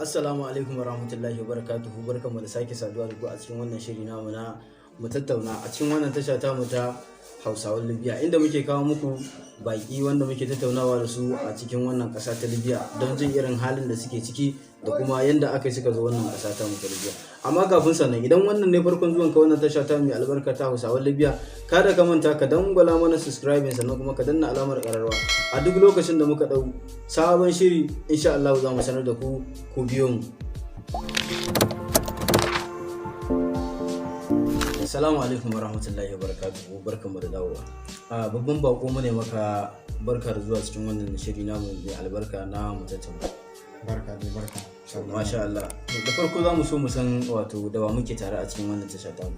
Assalamu alaikum warahmatullahi wabarakatuhu, barkanmu da sake saduwa da ku a cikin wannan shiri namu na mu tattauna a cikin wannan tasha ta mu ta Hausawan Libya, inda muke kawo muku baki wanda muke tattaunawa da su a cikin wannan ƙasa ta Libya don jin irin halin da suke ciki da kuma yanda aka yi suka zo wannan ƙasa ta mu ta Libya. Amma kafin sannan, idan wannan ne farkon zuwan ka wannan tasha ta mai albarka ta Hausawan Libya, kada ka manta ka dangwala mana subscribing sannan kuma ka danna alamar ƙararrawa a duk lokacin da muka dau sabon shiri. Insha Allah za mu sanar da ku biyo mu. Assalamu alaikum warahmatullahi wabarakatuhu, barkanmu da dawowa. Babban bako mu ne maka barka da zuwa cikin wannan shiri namu mai albarka na mu tattauna. Barka. Masha Allah. Da farko za mu so mu san wato da wa muke tare a cikin wannan tasha ta mu.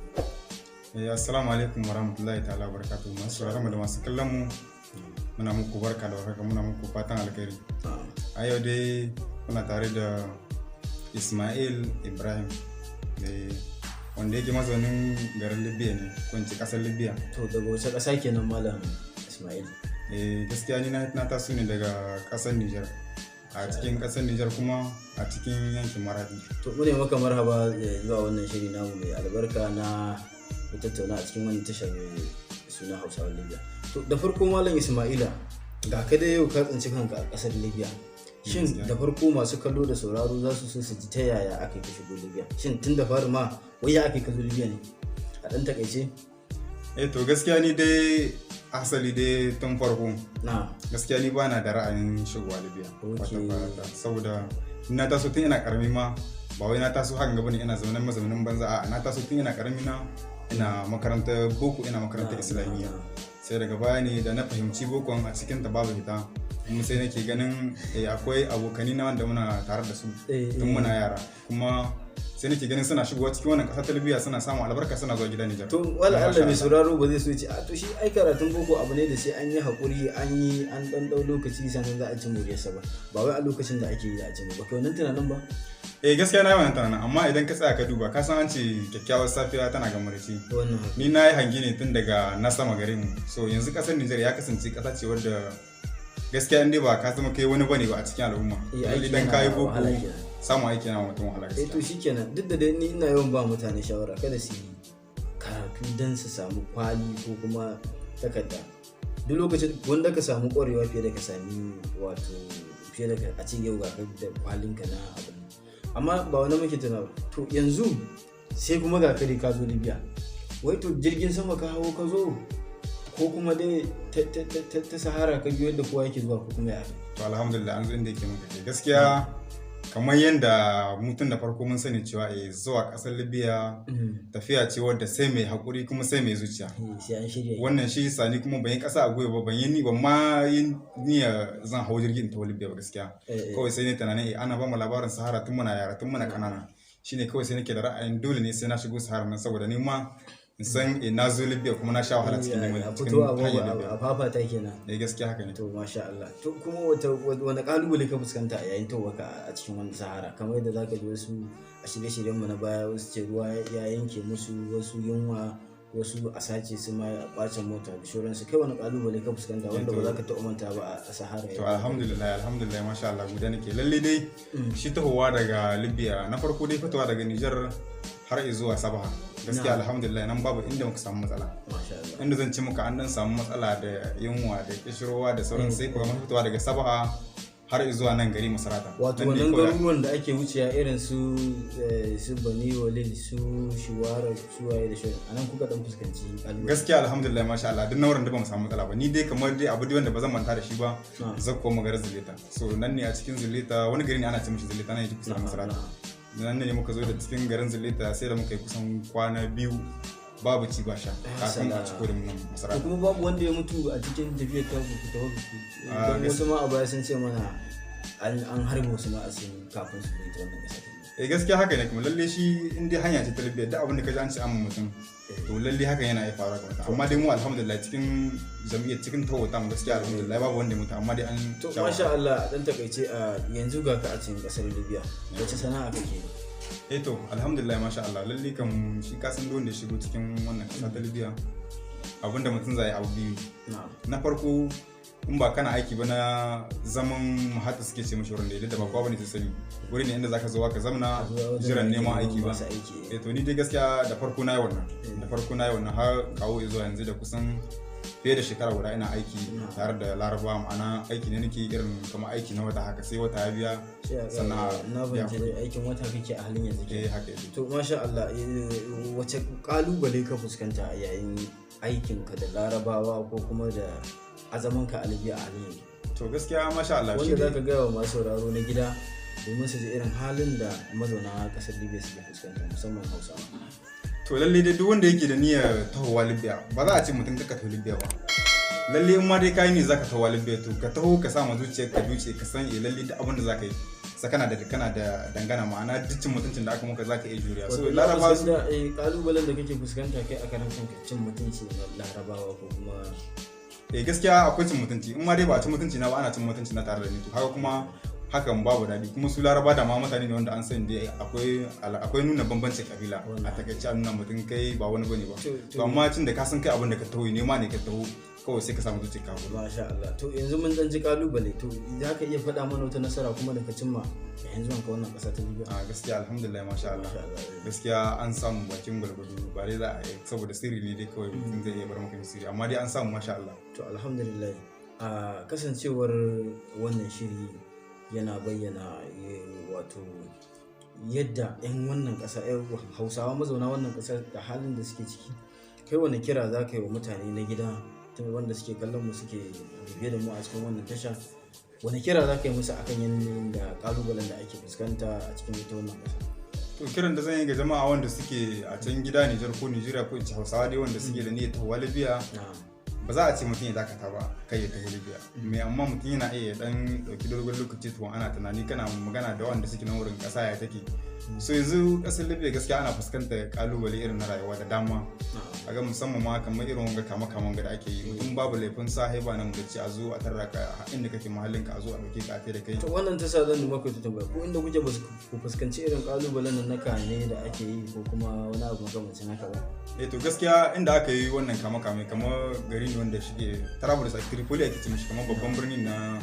Assalamu alaikum warahmatullahi ta'ala wabarakatuhu. Masu sauraron mu da masu kallon mu, muna muku barka da warhaka, muna muku fatan alkhairi. A yau dai kuna tare da Ismail Ibrahim, wanda yake mazaunin garin Libya ne, ko in ce kasar Libya. To daga wace ƙasa kenan Malam Ismail? Gaskiya ni na taso ne daga kasar Niger. A cikin kasar Niger kuma a cikin yankin Maradi. To mu ne maka marhaba zuwa wannan shiri namu mai albarka na mu tattauna a cikin wannan tashar mai suna Hausawan Libya. To da farko Malam Ismaila, ga ka da yau ka tsinci kanka a kasar Libya. Shin da farko masu kallo da sauraro za su so su ji ta yaya aka yi ka shigo Libya? Shin tun da fari ma wai ya aka yi ka zo Libya ne? A ɗan takaice? To gaskiya ni dai asali dai tun farko. Gaskiya ni ba na da ra'ayin shigowa Libya. Saboda na taso tun ina karami ma, ba wai na taso hakan gaba ne ina mazaunin banza, a na taso tun ina karami na ina makarantar boko, ina makarantar islamiyya. Sai daga baya ne da na fahimci bokon a cikin ta babu fita, kuma sai nake ganin akwai abokani na wanda muna tare da su tun muna yara, kuma sai nake ganin suna shigowa cikin wannan ƙasa ta Libya, suna samun albarka, suna zuwa gidan Nijar. To wala Allah mai sauraro ba zai so ce to shi ai karatun boko abu ne da sai an yi hakuri, an dan dau lokaci sannan za a ci moriyarsa ba wai a lokacin da ake yi a ci ba. Kai wannan tunanin ba? Gaskiya na yi wannan tunanin, amma idan ka tsaya ka duba ka san an ce kyakkyawar safiya tana ga marici. Ni na yi hangi ne tun daga na sama garin mu. So yanzu ƙasar Nijar ya kasance ƙasa ce wadda gaskiya inda ba ka zama kai wani bane ba a cikin al'umma. Idan ka yi boko samun aiki na mutum wahala gaskiya. To shikenan, duk da dai ni ina yawan ba mutane shawara kada su yi karatu don su samu kwali ko kuma takarda. Duk lokacin wanda ka samu ƙwarewa fiye da ka sami wato fiye da a ce yau ga da kwalinka na abin. Amma ba wani muke tuna ba. To yanzu sai kuma ga kare ka zo Libya. Wai to jirgin sama ka hawo ka zo ko kuma dai ta Sahara ka biyo yadda kowa yake zuwa ko kuma ya? To alhamdulillah an zo inda yake muka kai. Gaskiya kamar yadda mutum da farko mun sani cewa zuwa ƙasar Libya tafiya ce wadda sai mai haƙuri kuma sai mai zuciya. Wannan shi sani kuma ban yi ƙasa a gwiwa ba, ban ma yi niyya zan hau jirgin ta Libya ba gaskiya. Kawai sai ne tunanin ana ba mu labarin Sahara tun muna yara, tun muna ƙanana. Shine kawai sai nake da ra'ayin dole ne sai na shigo Sahara nan, saboda ni ma in san na zo Libya kuma na sha wahala cikin neman hanyar Libya. A fafata kenan. Gaskiya haka ne. To masha Allah. To kuma wani kalubale ka fuskanta a yayin tawaka a cikin wani Sahara? Kamar yadda zaka ji wasu a shirye-shiryen mu na baya, wasu ce ruwa ya yanke musu, wasu yunwa, wasu a sace su ma a bacin mota da shoransu. Kai wani kalubale ka fuskanta wanda ba za ka taɓa manta ba a Sahara? To alhamdulillah masha Allah, guda nake lalle dai shi tahowa daga Libya na farko dai fitowa daga Nijar har zuwa Sabaha. Gaskiya alhamdulillah nan babu inda muka samu matsala. Inda zan ce muka an dan samu matsala da yunwa da kishirwa da sauran, sai kuma fitowa daga Sabaha har zuwa nan gari Masarata. Wato wannan garuruwan da ake wuciya irin su Bani Walid, su Shiwara, su waye da shirin, anan kuka dan fuskanci kalubale? Gaskiya alhamdulillah masha Allah, duk nauran da ba mu samu matsala ba. Ni dai kamar dai abu dai wanda ba zan manta da shi ba, zakko magarar Zuleta. So nan ne a cikin Zuleta, wani gari ne ana ce mishi Zuleta, nan yake kusa da Masarata. Nan ne muka zo da cikin garin Zuleta, sai da muka yi kusan kwana biyu babu ci ba sha kafin a ciko da mun Masarata. Kuma babu wanda ya mutu a cikin tafiyar ta ku. Don wasu ma a baya sun ce mana an harbe wasu ma a cikin kafin su fita wannan ƙasa. Gaskiya haka ne, kuma lalle shi in dai hanya ce ta Libya, da abin da ka ji an ce an mutum to lalle haka yana iya faruwa kamar. Amma dai mu alhamdulillah cikin jami'ar cikin tawata mu gaskiya alhamdulillah babu wanda ya mutu, amma dai an to masha Allah. Dan takaice a yanzu ga ka a cikin ƙasar Libya, wace sana'a kake? To alhamdulillah masha Allah, lalle kam shi kasan don da shigo cikin wannan ƙasa ta Libya abinda mutum zai abu biyu. Na farko in ba kana aiki ba na zaman hatta suke ce mishi wurin da ba kowa bane ta sani wuri ne inda zaka zo ka zamna jiran neman aiki ba to ni dai gaskiya da farko na yi wannan har kawo zuwa yanzu da kusan fiye da shekara guda ina aiki tare da Laraba, ma'ana aiki ne nake irin kamar aiki na wata haka sai wata ya biya sannan na bance aikin wata kake a halin yanzu haka to masha Allah wace kalubale ka fuskanta a yayin aikin ka da Larabawa ko kuma da azaman ka a Libya a halin yanzu? To gaskiya masha Allah wanda zaka ga wa masu sauraro na gida domin su ji irin halin da mazauna kasar Libya suke fuskanta musamman Hausawa. To lalle dai duk wanda yake da niyyar tahowa Libya ba za a ce mutum ka taho Libya ba. Lalle in ma dai kai ne zaka taho Libya to ka taho ka sa ma zuciyar ka duce ka san lalle duk abin da zaka yi kana da dangana ma'ana dukkan mutuncin da aka maka zaka iya juriya. So Larabawa su da kalubalen da kake fuskanta kai a karan kanka cin mutunci na Larabawa ko kuma gaskiya akwai cin mutunci in ma dai ba a cin mutunci na ba ana cin mutunci na tare da ni to haka kuma hakan babu daɗi kuma su Laraba da ma mutane ne wanda an sani dai akwai nuna bambancin kabila a takaice a nuna mutum kai ba wani bane ba to amma cin da ka san kai abin da ka taho ne ma ne ka taho kawai sai ka samu zuciya ka gudu. Masha Allah to yanzu mun dan ji kalubale to za ka iya faɗa mana wata nasara kuma da ka cimma yanzu ka wannan ƙasa ta Libya? Gaskiya alhamdulillah masha Allah gaskiya an samu bakin gwargwado ba dai za a yi saboda sirri ne dai kawai mutum zai iya bar maka sirri amma dai an samu masha Allah. To alhamdulillah a kasancewar wannan shiri yana bayyana wato yadda 'yan wannan ƙasa Hausawa mazauna wannan ƙasa da halin da suke ciki kai wani kira za ka yi wa mutane na gida wanda suke kallon mu suke biye da mu a cikin wannan tasha wani kira za ka yi musu akan yanayin da kalubalen da ake fuskanta a cikin ita wannan ƙasa? To kiran da zan yi ga jama'a wanda suke a can gida Nijar ko Nijeriya ko in ci Hausawa dai wanda suke da niyyar tahowa Libya ba za a ce mutum ya dakata ba kai ya taho Libya mai amma mutum yana iya dan dauki dogon lokaci to ana tunani kana magana da wanda suke nan wurin kasa ya take so yanzu kasar Libya gaskiya ana fuskantar kalubale irin na rayuwa da dama a ga musamman ma kamar irin wanga kama da ake yi mutum babu laifin sahiba nan da ce a zo a tarra ka inda kake mahallin ka a zo a dauke ka da kai to wannan ta sa zan nuna ku tambaya ko inda kuke ku fuskanci irin kalubalen nan na kane da ake yi ko kuma wani abu makamancin haka ba? To gaskiya inda aka yi wannan kamar gari ne wanda shige Trablus a Tripoli ake ce mishi kamar babban birni na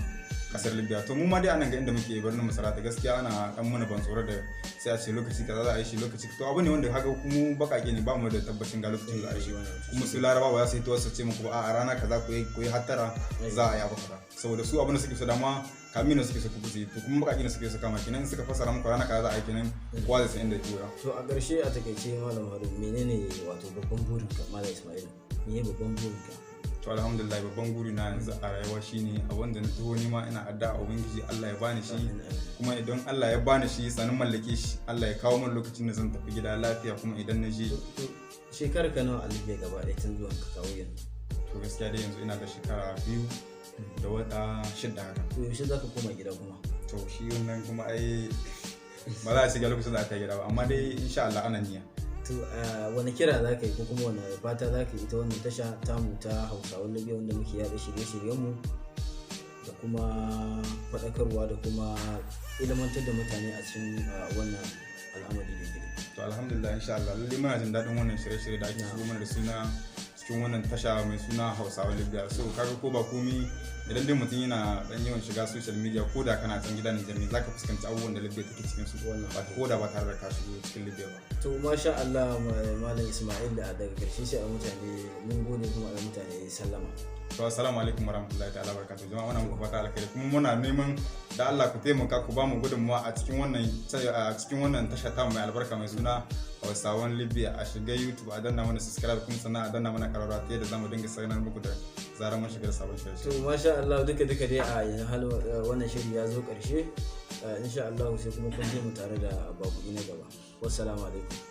kasar Libya to mu ma dai anan ga inda muke birnin Masarata gaskiya ana dan mana ban tsoro da sai a ce lokaci kaza za a yi shi lokaci to abu ne wanda haka mu bakake ne ba mu da tabbacin ga lokacin za a yi shi kuma su Laraba ba za su yi to su ce muku ba a rana kaza ku yi hattara za a yi abu kaza saboda su abin da suke so dama kamino suke so ku yi to kuma bakake ne suke so kama kenan suka fasara muku rana kaza za a yi kenan kowa zai san inda ya to a ƙarshe a takaice malam Harun menene wato babban burinka malam Ismail menene babban burinka? To alhamdulillah babban guri na yanzu a rayuwa shine a wanda na taho nima ina addu'a ubangiji Allah ya bani shi kuma idan Allah ya bani shi sanin mallake shi Allah ya kawo min lokacin da zan tafi gida lafiya kuma idan na je shekarar ka nawa a Libya gaba ɗaya tun zuwan ka kawo yanzu? To gaskiya dai yanzu ina da shekara 2 da wata 6 haka. To yaushe zaka koma gida kuma? To shi wannan kuma ai ba za a shiga lokacin da aka gida ba amma dai insha Allah ana niyya. To wani kira za ka yi ko kuma wani fata za ka yi ita wannan tasha tamu ta Hausawan Libya wanda muke yada shirye-shiryenmu da kuma faɗakarwa da kuma ilmantar da mutane a cikin wannan al'amari da gida. To alhamdulillah insha Allah lalle muna jin daɗin wannan shirye-shirye da ake shigo mana da suna cikin wannan tasha mai suna Hausawan Libya so kaga ko ba komi idan dai mutum yana dan yawan shiga social media ko da kana can gida Nijar ne zaka fuskanci abubuwan da Libya take cikin su ba ko da ba tare da ka shigo cikin Libya ba. To masha Allah malam Ismail da daga karshe sai a mutane mun gode kuma a mutane sallama. To assalamu alaikum warahmatullahi ta'ala barakatuh jama'a wannan muku fata alkhairi kuma muna neman da Allah ku taimaka ku ba mu gudunmuwa a cikin wannan tasha ta mai albarka mai suna Hausawan Libya a shiga YouTube a danna mana subscribe kuma sannan a danna mana karara ta yadda zamu dinga sanar muku da zaran mun shiga da sabon shiri. To masha Allah duka dai a yanzu wannan shiri ya zo karshe insha Allah sai kuma kun je mu tare da babu na gaba. Wassalamu alaikum.